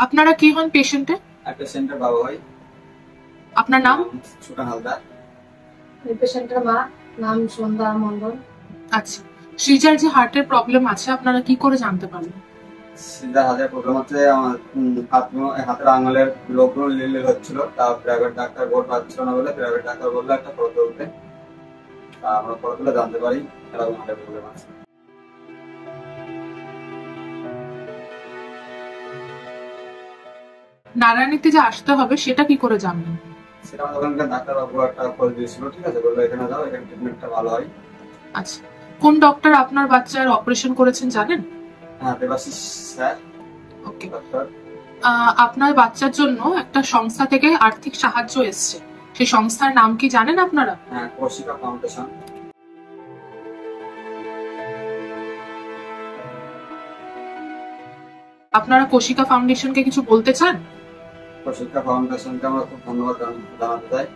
আপনারা কি হন পেশেন্টে? পেশেন্টের বাবা ভাই। আপনার নাম? সুকান হালদার। পেশেন্টের মা, নাম সন্ধ্যা মন্ডল। আচ্ছা, সৃজার যে হার্টের প্রবলেম আছে আপনারা কি করে জানতে পারলেন? সিজার হাতের প্রবলেম হচ্ছে, আমার হাতের আঙুলের লোকগুলো লিল হচ্ছিল। তা প্রাইভেট ডাক্তার ভোট পাচ্ছিল না বলে প্রাইভেট ডাক্তার বললো একটা ফটো তুলতে। তা আমরা ফটো তুলে জানতে পারি এরকম হাতের প্রবলেম আছে। নারায়ণীতে যে আসতে হবে সেটা কি করে জানলেন? সেটা আমাদের ওখানকার ডাক্তারবাবু একটা খোঁজ দিয়েছিল, ঠিক আছে, বললো এখানে যাও, এখানে ট্রিটমেন্টটা ভালো হয়। আচ্ছা, কোন ডক্টর আপনার বাচ্চার অপারেশন করেছেন জানেন? হ্যাঁ, দেবাশিস স্যার। ওকে। ডক্টর। আপনার বাচ্চার জন্য একটা সংস্থা থেকে আর্থিক সাহায্য এসছে, সেই সংস্থার নাম কি জানেন আপনারা? হ্যাঁ, কৌশিকা ফাউন্ডেশন। আপনারা কৌশিকা ফাউন্ডেশনকে কিছু বলতে চান? কৌশিকা ফাউন্ডেশনকে আমরা খুব ধন্যবাদ জানাতে চাই।